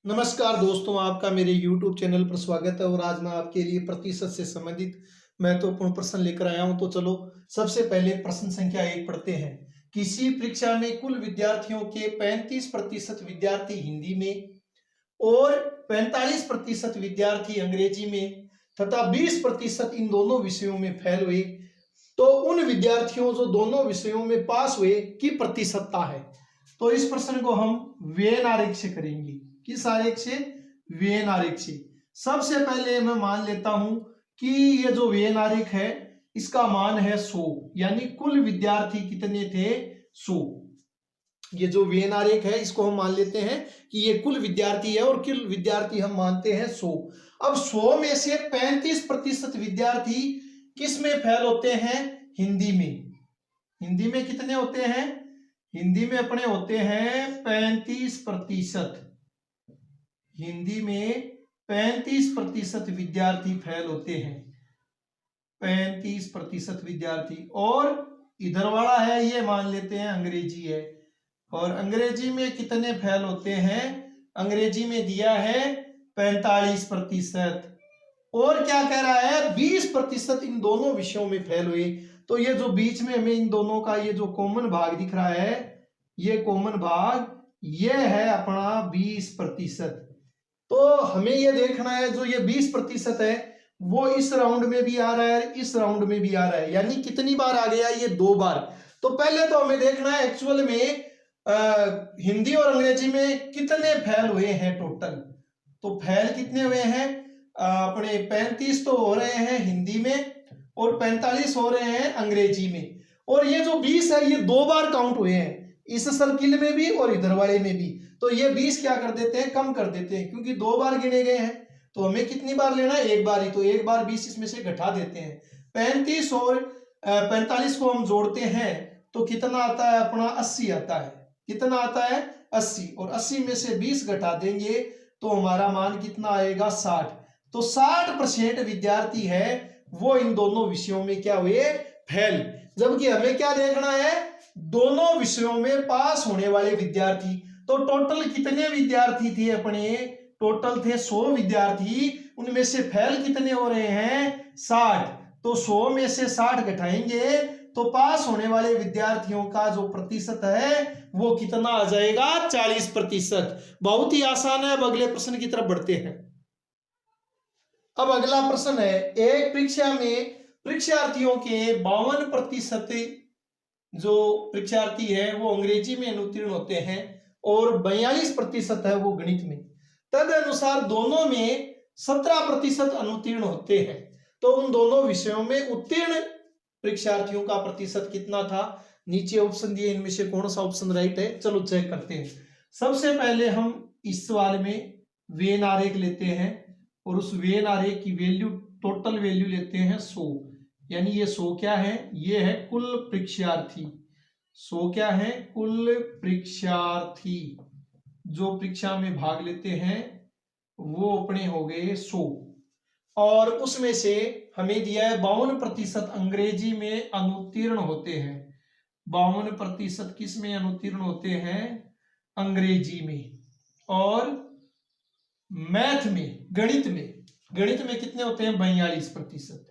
नमस्कार दोस्तों, आपका मेरे YouTube चैनल पर स्वागत है। और आज मैं आपके लिए प्रतिशत से संबंधित महत्वपूर्ण प्रश्न लेकर आया हूं। तो चलो सबसे पहले प्रश्न संख्या 1 पढ़ते हैं। किसी परीक्षा में कुल विद्यार्थियों के 35% विद्यार्थी हिंदी में और 45% विद्यार्थी अंग्रेजी में तथा 20% इन दोनों विषयों में फेल हुए, तो उन विद्यार्थियों जो दोनों विषयों में पास हुए की प्रतिशतता है। तो इस प्रश्न को हम वेन आरेख से करेंगे। किस आरेख से? वेन आरेख से। सबसे पहले मैं मान लेता हूं कि ये जो वेन आरेख है इसका मान है 100, यानी कुल विद्यार्थी कितने थे? 100। ये जो वेन आरेख है इसको हम मान लेते हैं कि ये कुल विद्यार्थी है और कुल विद्यार्थी हम मानते हैं 100। अब 100 में से 35% विद्यार्थी किस में फेल होते हैं? हिंदी में। हिंदी में कितने होते हैं? हिंदी में अपने होते हैं 35%। हिंदी में 35% विद्यार्थी फेल होते हैं। 35% विद्यार्थी। और इधर वाला है ये मान लेते हैं अंग्रेजी है। और अंग्रेजी में कितने फेल होते हैं? अंग्रेजी में दिया है 45%। और क्या कह रहा है? 20% इन दोनों विषयों में फेल हुए। तो ये जो बीच में हमें इन दोनों का ये जो कॉमन भाग दिख रहा है, ये कॉमन भाग ये है अपना 20%। तो हमें ये देखना है जो ये 20% है वो इस राउंड में भी आ रहा है, इस राउंड में भी आ रहा है, यानी कितनी बार आ गया? ये 2 बार। तो पहले तो हमें देखना है एक्चुअल में हिंदी और अंग्रेजी में कितने फेल हुए हैं टोटल। तो फेल कितने हुए हैं? अपने 35 तो हो रहे हैं हिंदी में और 45 हो रहे हैं अंग्रेजी में। और ये जो 20 है ये 2 बार काउंट हुए हैं, इस सर्किल में भी और इधर वाले में भी। तो ये 20 क्या कर देते हैं? कम कर देते हैं, क्योंकि 2 बार गिने गए हैं। तो हमें कितनी बार लेना है? 1 बार ही। तो 1 बार 20 इसमें से घटा देते हैं। 35 और 45 को हम जोड़ते हैं तो कितना आता है अपना? 80 आता है। कितना आता है? 80। और 80 में से 20 घटा देंगे तो हमारा मान कितना आएगा? 60। तो 60% विद्यार्थी है वो इन दोनों विषयों में क्या हुए? फेल। जबकि हमें क्या देखना है? दोनों विषयों में पास होने वाले विद्यार्थी। तो टोटल कितने विद्यार्थी थे अपने? टोटल थे 100 विद्यार्थी। उनमें से फेल कितने हो रहे हैं? 60। तो 100 में से 60 घटाएंगे तो पास होने वाले विद्यार्थियों का जो प्रतिशत है वो कितना आ जाएगा? 40%। बहुत ही आसान है। अब अगले प्रश्न की तरफ बढ़ते हैं। अब अगला प्रश्न है, एक परीक्षा में परीक्षार्थियों के 52% जो परीक्षार्थी है वो अंग्रेजी में अनुत्तीर्ण होते हैं और 42% है वो गणित में। तदनुसार दोनों में 17% अनुत्तीर्ण होते हैं। तो उन दोनों विषयों में उत्तीर्ण परीक्षार्थियों का प्रतिशत कितना था? नीचे ऑप्शन दिए, इनमें से कौन सा ऑप्शन राइट है? चलो चेक करते हैं। सबसे पहले हम इस सवाल में वेन आरेख लेते हैं और उस वेन आरेख की वैल्यू, टोटल वैल्यू लेते हैं 100। यानी ये 100 क्या है? ये है कुल परीक्षार्थी। 100 क्या है? कुल परीक्षार्थी जो परीक्षा में भाग लेते हैं वो अपने हो गए 100। और उसमें से हमें दिया है 52% अंग्रेजी में अनुत्तीर्ण होते हैं। 52% किस में अनुत्तीर्ण होते हैं? अंग्रेजी में। और मैथ में, गणित में कितने होते हैं? 42%।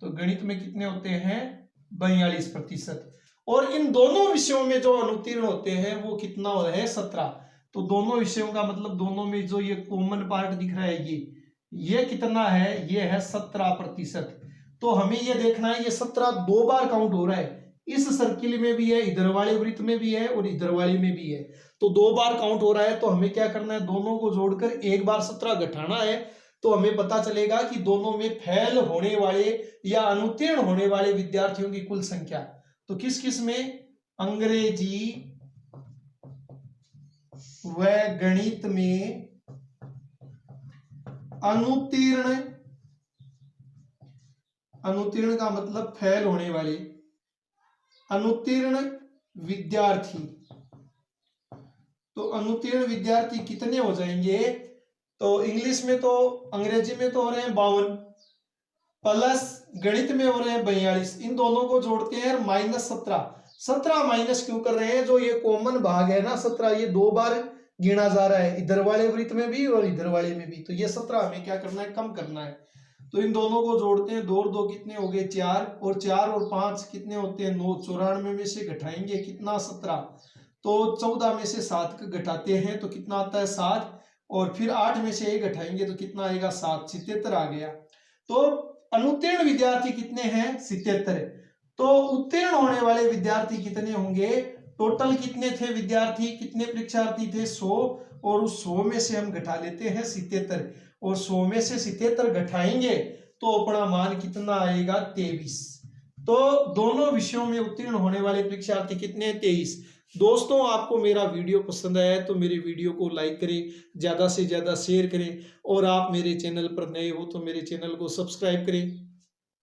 तो गणित में कितने होते हैं? 42%। और इन दोनों विषयों में जो अनुत्तीर्ण होते हैं वो कितना हो रहा है? 17। तो दोनों विषयों का मतलब दोनों में जो ये कॉमन पार्ट दिख रहा है ये कितना है? ये है 17%। तो हमें ये देखना है ये 17 2 बार काउंट हो रहा है। इस सर्किल में भी है, इधर वाले वृत्त में भी है और इधर वाले में भी है। तो 2 बार काउंट हो रहा है। तो हमें क्या करना है? दोनों को जोड़कर 1 बार 17 घटाना है। तो हमें पता चलेगा कि दोनों में फेल होने वाले या अनुत्तीर्ण होने वाले विद्यार्थियों की कुल संख्या। तो किस किस में? अंग्रेजी व गणित में अनुत्तीर्ण, अनुत्तीर्ण का मतलब फेल होने वाले, अनुत्तीर्ण विद्यार्थी। तो अनुत्तीर्ण विद्यार्थी कितने हो जाएंगे? तो इंग्लिश में तो, अंग्रेजी में तो हो रहे हैं 52 प्लस गणित में हो रहे हैं 42। इन दोनों को जोड़ते हैं -17। 17 माइनस क्यों कर रहे हैं? जो ये कॉमन भाग है ना 17, ये 2 बार गिना जा रहा है, इधर वाले वृत्त में भी और इधर वाले में भी। तो ये 17 हमें क्या करना है, कम करना है। तो इन दोनों को जोड़ते हैं, 2 और 2 कितने हो गए 4, और 4 और 5 कितने होते हैं 9। 94 में से घटाएंगे कितना 17, तो 14 में से 7 घटाते हैं तो कितना आता है 7, और फिर 8 में से 1 घटाएंगे तो कितना आएगा 7, 77 आ गया। तो अनुत्तीर्ण विद्यार्थी कितने हैं 77। तो उत्तीर्ण होने वाले विद्यार्थी कितने होंगे, टोटल कितने थे विद्यार्थी, कितने परीक्षार्थी थे 100, और उस 100 में से हम घटा लेते हैं 77, और 100 में से 77 घटाएंगे तो अपना मान कितना आएगा 23। तो दोनों विषयों में उत्तीर्ण होने वाले परीक्षार्थी कितने 23। दोस्तों आपको मेरा वीडियो पसंद आया है तो मेरे वीडियो को लाइक करें, ज़्यादा से ज़्यादा शेयर करें, और आप मेरे चैनल पर नए हो तो मेरे चैनल को सब्सक्राइब करें।